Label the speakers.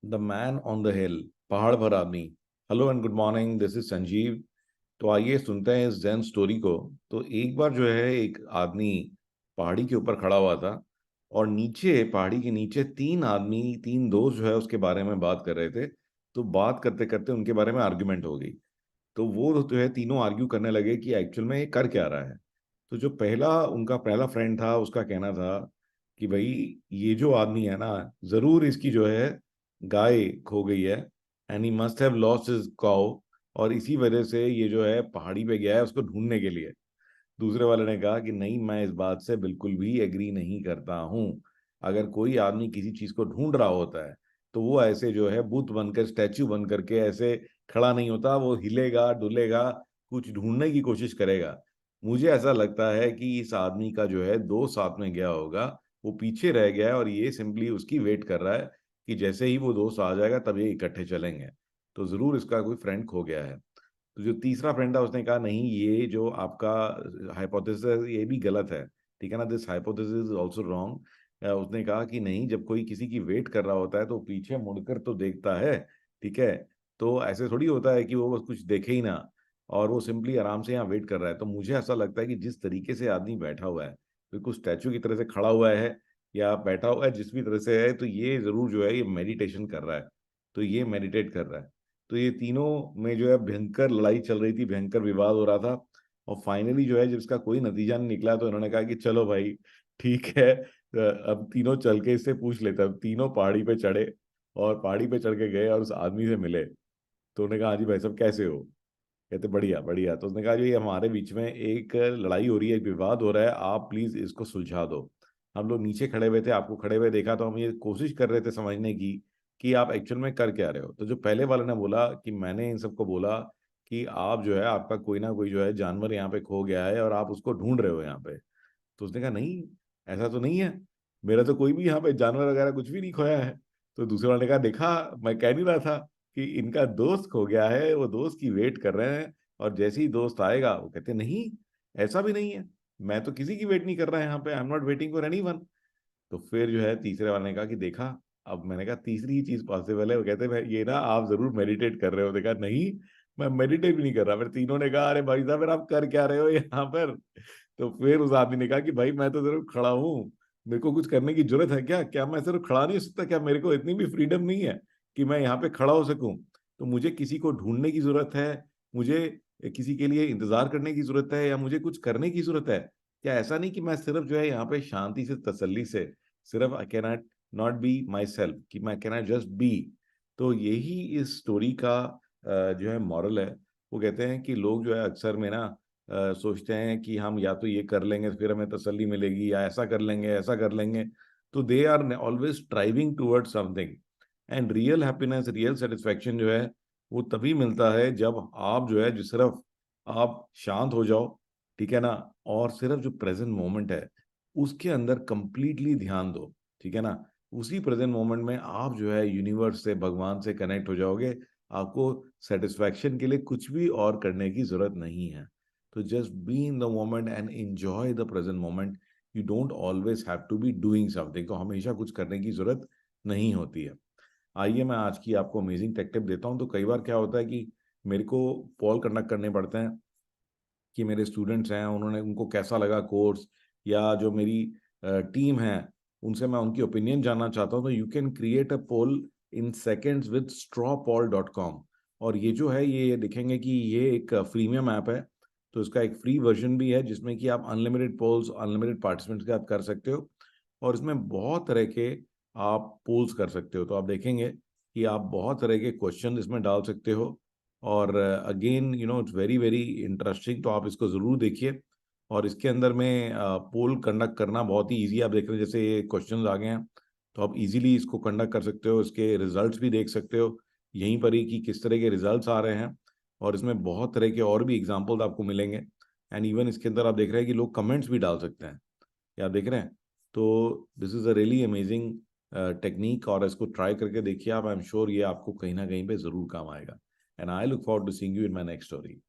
Speaker 1: The man on the हिल, पहाड़ पर आदमी। Hello and good morning, this is Sanjeev. तो आइए सुनते हैं इस जैन स्टोरी को। तो एक बार जो है एक आदमी पहाड़ी के ऊपर खड़ा हुआ था, और नीचे पहाड़ी के नीचे तीन आदमी, तीन दोस्त जो है उसके बारे में बात कर रहे थे। तो बात करते करते उनके बारे में आर्ग्यूमेंट हो गई। तो वो जो है तीनों आर्ग्यू करने लगे कि एक्चुअल में ये कर क्या रहा है। तो जो उनका पहला फ्रेंड था, उसका कहना था कि भाई ये जो आदमी है ना, जरूर इसकी जो है गाय खो गई है, and he must have lost his cow, और इसी वजह से ये जो है पहाड़ी पे गया है उसको ढूंढने के लिए। दूसरे वाले ने कहा कि नहीं, मैं इस बात से बिल्कुल भी एग्री नहीं करता हूँ। अगर कोई आदमी किसी चीज को ढूंढ रहा होता है तो वो ऐसे जो है बुत बनकर, स्टैचू बन करके ऐसे खड़ा नहीं होता, वो हिलेगा डुलेगा, कुछ ढूंढने की कोशिश करेगा। मुझे ऐसा लगता है कि इस आदमी का जो है दो साथ में गया होगा, वो पीछे रह गया है और ये सिंपली उसकी वेट कर रहा है कि जैसे ही वो दोस्त आ जाएगा तब ये इकट्ठे चलेंगे। तो जरूर इसका कोई फ्रेंड खो गया है। तो जो तीसरा फ्रेंड था उसने कहा नहीं, ये जो आपका हाइपोथेसिस है ये भी गलत है, ठीक है ना, this hypothesis is also wrong. उसने कहा कि नहीं, जब कोई किसी की वेट कर रहा होता है तो पीछे मुड़कर तो देखता है, ठीक है। तो ऐसे थोड़ी होता है कि वो बस कुछ देखे ही ना, और वो सिंपली आराम से यहाँ वेट कर रहा है। तो मुझे ऐसा लगता है कि जिस तरीके से आदमी बैठा हुआ है, बिल्कुल स्टैचू की तरह से खड़ा हुआ है या बैठा हुआ है, जिस भी तरह से है, तो ये जरूर जो है ये मेडिटेशन कर रहा है। तो ये मेडिटेट कर रहा है। तो ये तीनों में जो है भयंकर लड़ाई चल रही थी, भयंकर विवाद हो रहा था। और फाइनली जो है जब इसका कोई नतीजा नहीं निकला तो इन्होंने कहा कि चलो भाई, ठीक है, अब तीनों चल के इससे पूछ लेते हैं। अब तीनों पहाड़ी पे चढ़े और पहाड़ी पे चढ़ के गए और उस आदमी से मिले। तो उन्होंने कहा हाँ जी भाई साहब, कैसे हो? कहते बढ़िया बढ़िया। तो उसने कहा जी, हमारे बीच में एक लड़ाई हो रही है, एक विवाद हो रहा है, आप प्लीज इसको सुलझा दो। हम लोग नीचे खड़े हुए थे, आपको खड़े हुए देखा, तो हम ये कोशिश कर रहे थे समझने की कि आप एक्चुअल में कर क्या रहे हो। तो जो पहले वाले ने बोला कि मैंने इन सबको बोला कि आप जो है, आपका कोई ना कोई जो है जानवर यहाँ पे खो गया है और आप उसको ढूंढ रहे हो यहाँ पे। तो उसने कहा नहीं, ऐसा तो नहीं है, मेरा तो कोई भी यहाँ पे जानवर वगैरह कुछ भी नहीं खोया है। तो दूसरे वाले ने कहा देखा, मैं कह नहीं रहा था कि इनका दोस्त खो गया है, वो दोस्त की वेट कर रहे हैं, और जैसे ही दोस्त आएगा वो कहते नहीं, ऐसा भी नहीं है, मैं तो किसी की वेट नहीं कर रहा है यहाँ पे, I am not waiting for anyone. तो फिर जो है तीसरे वाले ने कहा कि देखा, अब मैंने कहा तीसरी ही चीज पॉसिबल है। वो कहते मैं ये ना, आप जरूर मेडिटेट कर रहे हो। देखा नहीं, मैं मेडिटेट भी नहीं कर रहा। फिर तीनों ने कहा अरे भाई साहब, फिर आप कर क्या रहे हो यहाँ पर? तो फिर उस आदमी ने कहा कि भाई मैं तो सिर्फ खड़ा हूँ, मेरे को कुछ करने की जरूरत है क्या? क्या मैं सिर्फ खड़ा नहीं हो सकता? क्या मेरे को इतनी भी फ्रीडम नहीं है कि मैं यहाँ पे खड़ा हो सकूं? तो मुझे किसी को ढूंढने की जरूरत है, मुझे किसी के लिए इंतजार करने की जरूरत है, या मुझे कुछ करने की जरूरत है? क्या ऐसा नहीं कि मैं सिर्फ जो है यहाँ पे शांति से, तसल्ली से, सिर्फ I can not be my self, कि मैं कैन जस्ट बी? तो यही इस स्टोरी का जो है मॉरल है। वो कहते हैं कि लोग जो है अक्सर में ना सोचते हैं कि हम या तो ये कर लेंगे फिर हमें तसल्ली मिलेगी, या ऐसा कर लेंगे, ऐसा कर लेंगे। तो they are always striving toward something. And real happiness, real satisfaction जो है वो तभी मिलता है जब आप जो है, जो सिर्फ आप शांत हो जाओ, ठीक है ना, और सिर्फ जो प्रेजेंट मोमेंट है उसके अंदर कंप्लीटली ध्यान दो, ठीक है ना। उसी प्रेजेंट मोमेंट में आप जो है यूनिवर्स से, भगवान से कनेक्ट हो जाओगे। आपको सेटिस्फैक्शन के लिए कुछ भी और करने की जरूरत नहीं है। तो just be in the moment and enjoy the present moment. You don't always have to be doing something, तो हमेशा कुछ करने की जरूरत नहीं होती है। आइए मैं आज की आपको अमेजिंग टेक टिप देता हूँ। तो कई बार क्या होता है कि मेरे को पोल कंडक्ट करने पड़ते हैं कि मेरे स्टूडेंट्स हैं, उन्होंने, उनको कैसा लगा कोर्स, या जो मेरी टीम है उनसे मैं उनकी ओपिनियन जानना चाहता हूँ। तो you can create a poll in seconds with strawpoll.com। और ये जो है, ये दिखेंगे कि ये एक फ्रीमियम ऐप है। तो इसका एक फ्री वर्जन भी है जिसमें कि आप अनलिमिटेड पोल्स, अनलिमिटेड पार्टिसिपेंट्स के साथ कर सकते हो, और इसमें बहुत तरह के आप पोल्स कर सकते हो। तो आप देखेंगे कि आप बहुत तरह के क्वेश्चन इसमें डाल सकते हो। और again you know it's very very interesting, तो आप इसको ज़रूर देखिए। और इसके अंदर में पोल कंडक्ट करना बहुत ही इजी। आप देख रहे हैं जैसे ये क्वेश्चंस आ गए हैं, तो आप इजीली इसको कंडक्ट कर सकते हो, इसके रिजल्ट्स भी देख सकते हो यहीं पर ही कि किस तरह के रिजल्ट्स आ रहे हैं। और इसमें बहुत तरह के और भी एग्जाम्पल्स आपको मिलेंगे। एंड इवन इसके अंदर आप देख रहे हैं कि लोग कमेंट्स भी डाल सकते हैं, ये आप देख रहे हैं। तो this is a really amazing technique, और इसको ट्राई करके देखिए आप। आई एम श्योर ये आपको कहीं ना कहीं पे ज़रूर काम आएगा। And I look forward to seeing you in my next story.